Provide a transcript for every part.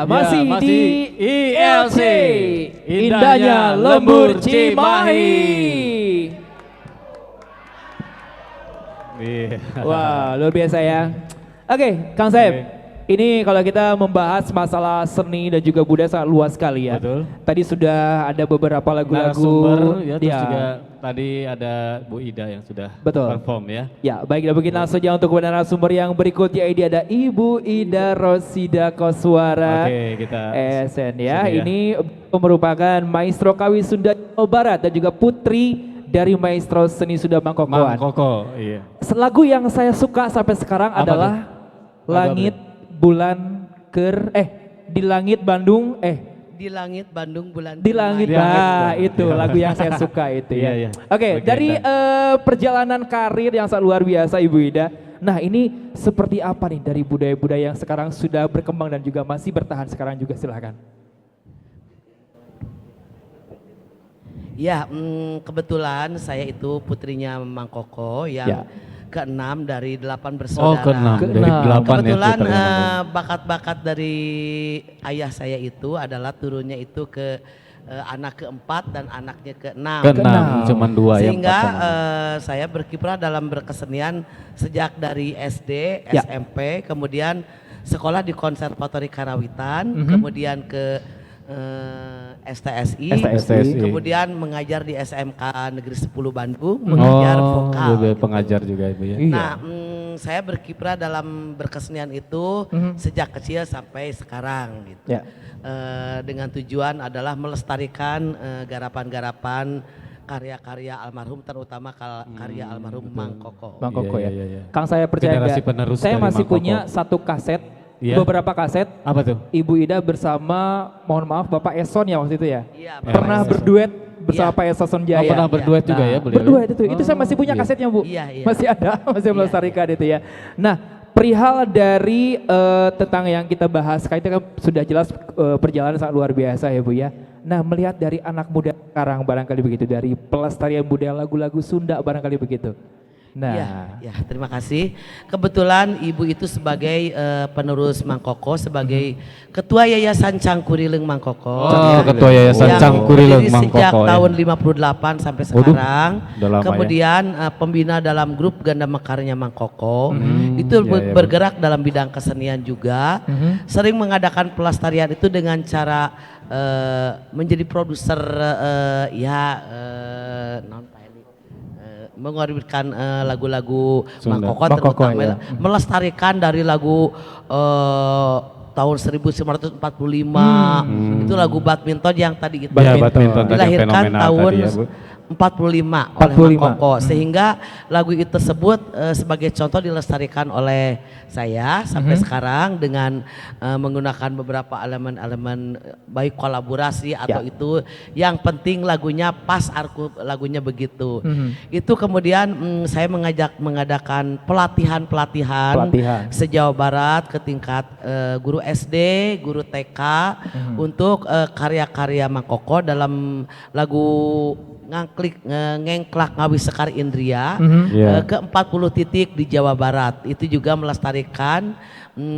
masih masih di ILC, Indahnya Lembur Cimahi. Iya. Wah, luar biasa ya. Oke, Kang Saib. Ini kalau kita membahas masalah seni dan juga budaya sangat luas sekali ya. Betul. Tadi sudah ada beberapa lagu-lagu. Narasumber, ya, terus juga tadi ada Bu Ida yang sudah perform ya. Ya, baik, kita begini langsung saja untuk narasumber yang berikutnya. Ini ada Ibu Ida Rosida Koswara. Oke, kita SN ya. Ini merupakan maestro kawi Sunda Jawa Barat dan juga putri dari maestro seni Sunda Mangkokoan. Mangkoko, iya. Lagu yang saya suka sampai sekarang adalah Langit Bulan di langit Bandung di langit Bandung bulan di langit itu lagu yang saya suka itu ya. Iya. Oke, dari perjalanan karir yang sangat luar biasa Ibu Ida. Nah, ini seperti apa nih dari budaya-budaya yang sekarang sudah berkembang dan juga masih bertahan sekarang juga, silakan. Ya, kebetulan saya itu putrinya Mang Koko yang keenam dari 8 bersaudara. Oh, keenam dari 8 kebetulan ya, bakat-bakat dari ayah saya itu adalah turunnya itu ke anak keempat dan anaknya keenam. Keenam, cuma 2 ya. Sehingga saya berkiprah dalam berkesenian sejak dari SD, SMP, kemudian sekolah di Konservatori Karawitan, kemudian ke STSI, kemudian mengajar di SMK Negeri 10 Bandung, mengajar vokal. Pengajar juga Ibu ya. Nah, saya berkiprah dalam berkesenian itu sejak kecil sampai sekarang gitu. Dengan tujuan adalah melestarikan garapan-garapan karya-karya almarhum, terutama karya almarhum Mang Koko. Mang Koko ya. Kang, saya percaya saya masih punya satu kaset. Beberapa kaset. Apa tuh? Ibu Ida bersama, mohon maaf, Bapak Eson ya waktu itu ya. Iya, pernah berduet bersama Pak Eson Jaya. Pernah berduet juga ya beliau. Berduet itu saya masih punya kasetnya Bu. Masih ada, masih melestarikan itu ya. Nah, perihal dari tentang yang kita bahas, kayaknya kan sudah jelas perjalanan sangat luar biasa ya Bu ya. Nah, melihat dari anak muda sekarang barangkali begitu, dari pelestarian budaya lagu-lagu Sunda barangkali begitu. Nah, ya, terima kasih. Kebetulan Ibu itu sebagai penerus Mang Koko, sebagai Ketua Yayasan Cangkurileng Mang Koko. Oh, Ketua Yayasan Cangkurileng Mang Koko. Sejak tahun 58 sampai sekarang. Kemudian pembina dalam grup Ganda Mekarnya Mang Koko. Itu bergerak dalam bidang kesenian juga. Sering mengadakan pelestarian itu dengan cara menjadi produser mengorbitkan lagu-lagu Mang Koko, terutama melestarikan dari lagu tahun 1945 itu lagu badminton yang tadi itu dilahirkan tahun 45 oleh Mang Koko, sehingga lagu itu tersebut sebagai contoh dilestarikan oleh saya sampai sekarang dengan menggunakan beberapa elemen-elemen baik kolaborasi atau itu yang penting lagunya pas, lagunya begitu. Itu kemudian saya mengadakan pelatihan se-Jawa Barat ke tingkat guru SD, guru TK untuk karya-karya Mang Koko dalam lagu ngengklak ngawi sekar indria ke 40 titik di Jawa Barat. Itu juga melestarikan,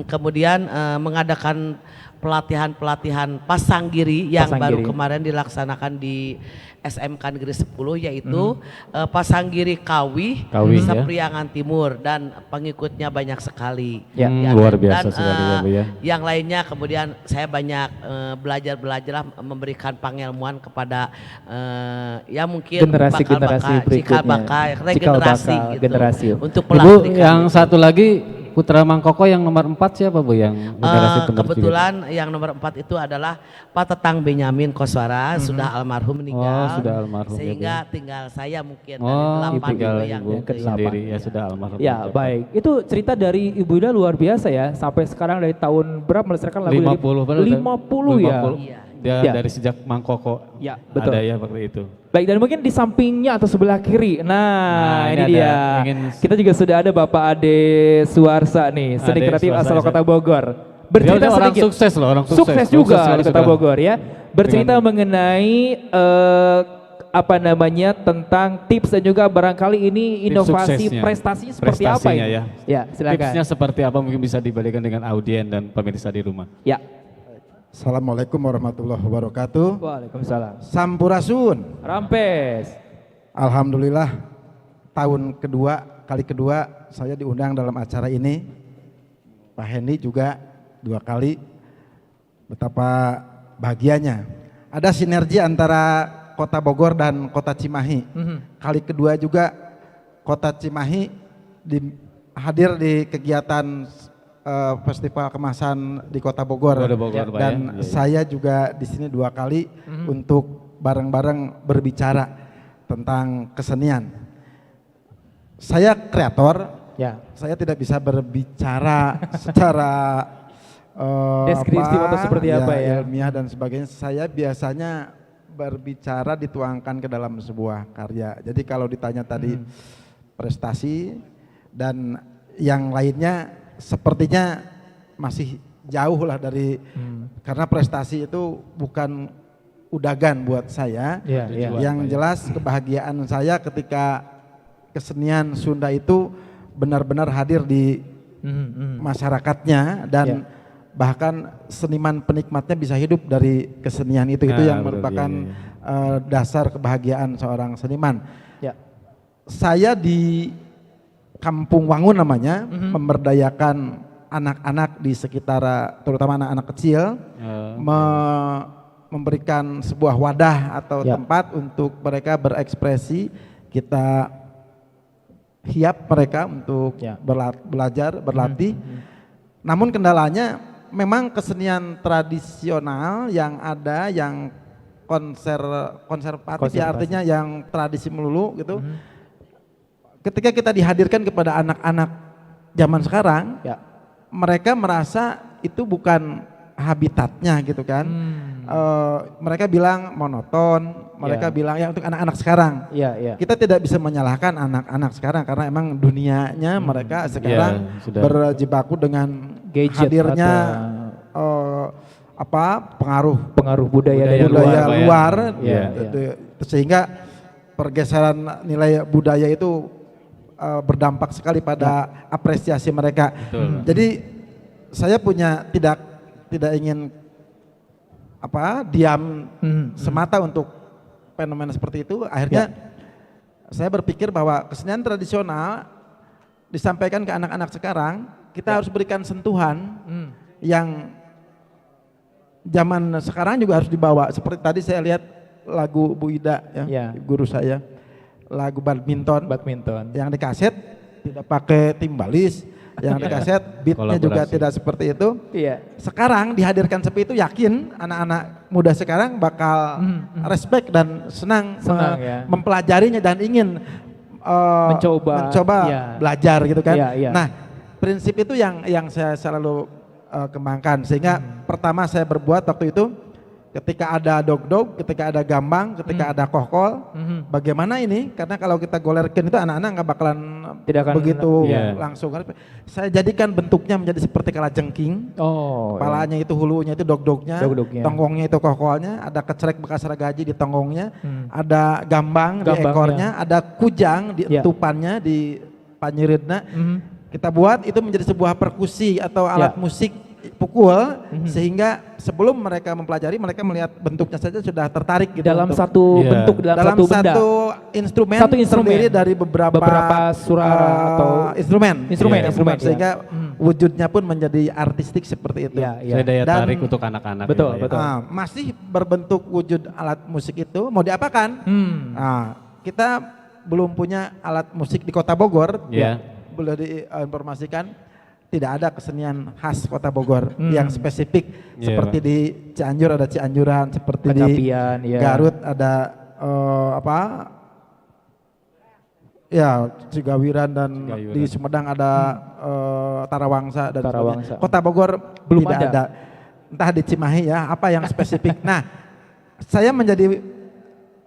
kemudian mengadakan pelatihan pasanggiri yang baru kemarin dilaksanakan di SMK Negeri 10, yaitu pasanggiri Kawi Sepriangan Timur, dan pengikutnya banyak sekali. Luar biasa sekali ya. Yang lainnya kemudian saya banyak belajar memberikan pengelmuan kepada ya mungkin cikal bakal regenerasi untuk pelatihan. Yang satu lagi putra Mang Koko yang nomor 4 siapa Bu yang generasi penerus? Kebetulan yang nomor 4 itu adalah Pak Tetang Benyamin Koswara, sudah almarhum meninggal. Sudah almarhum. Sehingga tinggal saya mungkin dari 8 itu yang sendiri ya sudah almarhum. Ya, baik. Itu cerita dari Ibu Ida luar biasa ya. Sampai sekarang dari tahun berapa melestarikan lagu 50 ya. Dari sejak Mang Koko. Ya, betul. Ada ya seperti itu. Baik, dan mungkin di sampingnya atau sebelah kiri. Nah, ini dia. Kita juga sudah ada Bapak Ade Suarsa nih, seni kreatif asal Kota Bogor. Bercerita sedikit. Sukses loh, orang sukses juga di Kota Bogor ya. Bercerita mengenai tentang tips dan juga barangkali ini inovasi prestasinya seperti apa ini? Ya, silakan. Tipsnya seperti apa mungkin bisa dibalikan dengan audien dan pemirsa di rumah. Ya. Assalamualaikum warahmatullahi wabarakatuh. Waalaikumsalam. Sampurasun. Rampes. Alhamdulillah kali kedua saya diundang dalam acara ini. Pak Hendy juga 2 kali. Betapa bahagianya. Ada sinergi antara Kota Bogor dan Kota Cimahi. Kali kedua juga Kota Cimahi hadir di kegiatan festival kemasan di Kota Bogor, dan saya juga di sini 2 kali untuk bareng-bareng berbicara tentang kesenian. Saya kreator, saya tidak bisa berbicara secara deskriptif atau seperti apa ya, ilmiah dan sebagainya. Saya biasanya berbicara dituangkan ke dalam sebuah karya. Jadi kalau ditanya tadi prestasi dan yang lainnya, sepertinya masih jauh lah dari karena prestasi itu bukan udagan buat saya. Yang jelas kebahagiaan saya ketika kesenian Sunda itu benar-benar hadir di masyarakatnya dan bahkan seniman penikmatnya bisa hidup dari kesenian itu yang merupakan dasar kebahagiaan seorang seniman. Saya di Kampung Wangun namanya, memberdayakan anak-anak di sekitar, terutama anak-anak kecil, memberikan sebuah wadah atau tempat untuk mereka berekspresi. Kita hiap mereka untuk belajar, berlatih. Namun kendalanya memang kesenian tradisional yang ada, yang konservatif. Ya, artinya yang tradisi melulu gitu. Ketika kita dihadirkan kepada anak-anak zaman sekarang, mereka merasa itu bukan habitatnya gitu kan. Mereka bilang monoton, mereka bilang ya untuk anak-anak sekarang. Kita tidak bisa menyalahkan anak-anak sekarang karena emang dunianya mereka sekarang berjibaku dengan gadget hadirnya pengaruh budaya luar. Sehingga pergeseran nilai budaya itu berdampak sekali pada apresiasi mereka. Jadi saya tidak ingin diam semata untuk fenomena seperti itu. Akhirnya saya berpikir bahwa kesenian tradisional disampaikan ke anak-anak sekarang, kita harus berikan sentuhan yang zaman sekarang juga harus dibawa. Seperti tadi saya lihat lagu Bu Ida guru saya, lagu badminton yang di kaset tidak pakai timbalis, yang di kaset beatnya juga tidak seperti itu. Sekarang dihadirkan seperti itu, yakin anak-anak muda sekarang bakal respect dan senang mempelajarinya dan ingin mencoba belajar gitu kan. Nah, prinsip itu yang saya selalu kembangkan, sehingga pertama saya berbuat waktu itu ketika ada dog-dog, ketika ada gambang, ketika ada kohkol, bagaimana ini? Karena kalau kita golerkin itu anak-anak nggak bakalan begitu langsung. Saya jadikan bentuknya menjadi seperti kalajengking. Kepalanya itu, hulunya itu dog-dognya, tonggongnya itu kohkolnya, ada kecerek bekas ragaji di tonggongnya, ada gambang di ekornya, ada kujang di tupannya, di panyiridna. Kita buat itu menjadi sebuah perkusi atau alat musik pukul, sehingga sebelum mereka mempelajari, mereka melihat bentuknya saja sudah tertarik gitu dalam satu bentuk, dalam satu instrumen sendiri dari beberapa suara atau instrumen, sehingga wujudnya pun menjadi artistik seperti itu. Daya tarik untuk anak-anak. Betul. Masih berbentuk wujud alat musik itu mau diapakan? Kita belum punya alat musik di Kota Bogor. Boleh diinformasikan, tidak ada kesenian khas Kota Bogor yang spesifik seperti di Cianjur ada Cianjuran, seperti Pekapian, di Garut ada Cigawiran, dan di Sumedang ada Tarawangsa dan Kota Bogor belum tidak ada. Entah di Cimahi apa yang spesifik. Nah, saya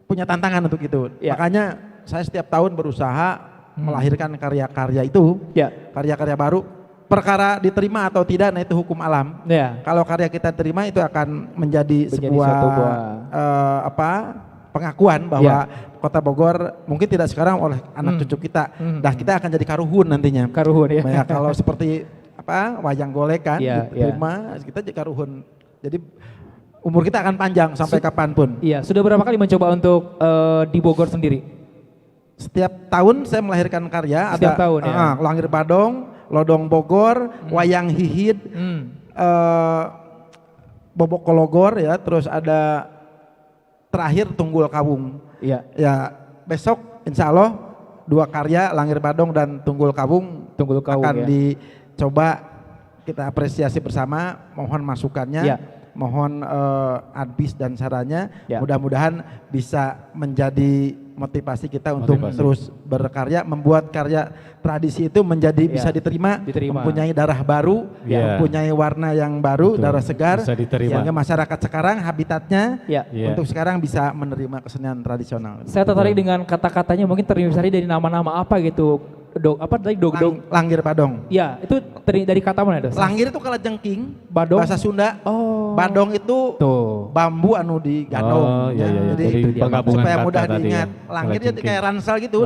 punya tantangan untuk itu. Makanya saya setiap tahun berusaha melahirkan karya-karya itu, karya-karya baru. Perkara diterima atau tidak, nah itu hukum alam. Kalau karya kita terima, itu akan menjadi sebuah pengakuan bahwa Kota Bogor mungkin tidak sekarang oleh anak cucu kita, kita akan jadi karuhun nantinya. Ya, kalau seperti wayang golek kan, diterima kita jadi karuhun. Jadi umur kita akan panjang sampai kapanpun. Iya, sudah berapa kali mencoba untuk di Bogor sendiri? Setiap tahun saya melahirkan karya. Setiap ada tahun ya. Langir Badong, Lodong Bogor, Wayang Hihid, Bobok Kologor ya, terus ada terakhir Tunggul Kawung. Iya. Ya besok insya Allah 2 karya Langir Badong dan Tunggul Kawung, akan ya. dicoba kita apresiasi bersama. Mohon masukannya. Ya. Mohon advice dan sarannya, Ya. mudah-mudahan bisa menjadi motivasi kita untuk terus berkarya, membuat karya tradisi itu menjadi bisa diterima, mempunyai darah baru, mempunyai warna yang baru, darah segar, sehingga masyarakat sekarang habitatnya untuk sekarang bisa menerima kesenian tradisional. Saya tertarik dengan kata-katanya, mungkin terinspirasi dari nama-nama apa gitu. Apa tadi dog? Langir Badong. Ya, itu dari kata mana itu? Langir itu kalajengking, Badong bahasa Sunda. Badong itu bambu anu digandong. Jadi supaya mudah diingat. Langir jadi kayak ransel gitu,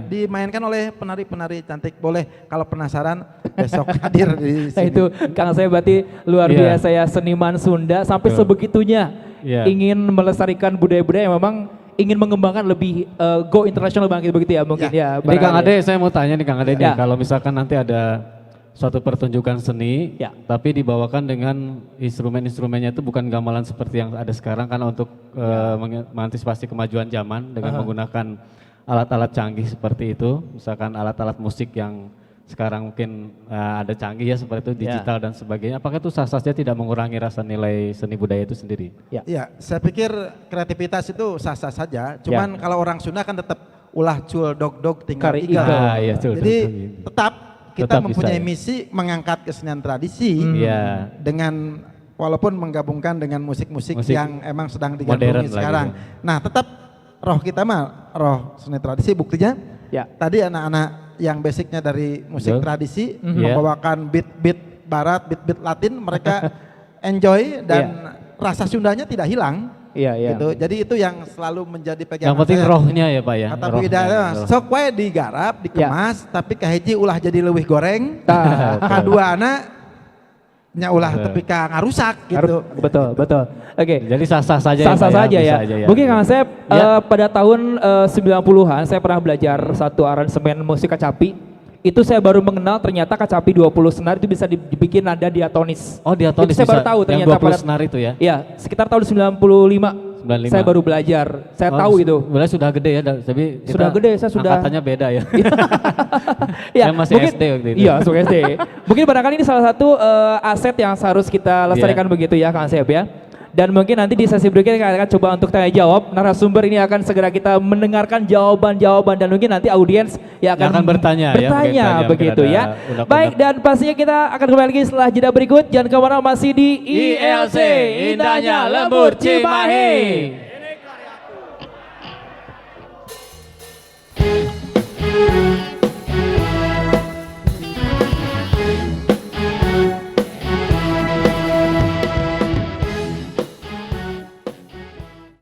dimainkan oleh penari-penari cantik. Boleh kalau penasaran besok hadir di sini. Nah itu Kang saya berarti luar biasa ya, seniman Sunda sampai sebegitunya ingin melestarikan budaya-budaya yang memang ingin mengembangkan lebih go internasional bangkit begitu ya mungkin ya. Ini Kang Ade, saya mau tanya nih Kang Ade nih, kalau misalkan nanti ada suatu pertunjukan seni, tapi dibawakan dengan instrumen-instrumennya itu bukan gamelan seperti yang ada sekarang, karena untuk mengantisipasi kemajuan zaman dengan menggunakan alat-alat canggih seperti itu, misalkan alat-alat musik yang sekarang mungkin ada canggih ya seperti itu, digital dan sebagainya. Apakah itu sah-sah saja tidak mengurangi rasa nilai seni budaya itu sendiri? Ya, saya pikir kreativitas itu sah-sah saja. Cuman kalau orang Sunda kan tetap ulah cul dog tinggal igal. Jadi tetap kita mempunyai misi mengangkat kesenian tradisi dengan walaupun menggabungkan dengan musik-musik yang emang sedang digandrungi sekarang. Nah, tetap roh kita mah roh seni tradisi, buktinya tadi anak-anak yang basicnya dari musik tradisi membawakan beat-beat barat, beat-beat Latin, mereka enjoy dan rasa Sundanya tidak hilang. Gitu. Jadi itu yang selalu menjadi pegangan. Yang penting rohnya ya Pak ya. Kata Widaya, sok wae digarap, dikemas, tapi kahiji ulah jadi leuwih goreng. Kaduana nya ulah tepi ka ngarusak gitu. Betul. Oke. Jadi sah-sah saja sah-sah saja ya. Mungkin Kang Asep pada tahun 90-an saya pernah belajar satu aransemen musik kacapi. Itu saya baru mengenal ternyata kacapi 20 senar itu bisa dibikin nada diatonis. Oh, diatonis. Itu saya baru tahu ternyata yang 20 senar itu ya. Iya, sekitar tahun 95. Saya baru belajar. Saya tahu itu. Sebenarnya sudah gede ya, tapi sudah gede, saya sudah. Angkatannya beda ya. Ya, saya masih mungkin, SD waktu itu. Iya, masuk SD. Mungkin barangkali ini salah satu aset yang harus kita lestarikan begitu ya Kang Asep ya. Dan mungkin nanti di sesi berikutnya kita akan coba untuk tanya jawab. Narasumber ini akan segera kita mendengarkan jawaban-jawaban dan mungkin nanti audiens yang akan bertanya begitu ya. Baik, dan pastinya kita akan kembali lagi setelah jeda berikut. Jangan kemana, masih di ILC Indahnya Lembur Cimahi.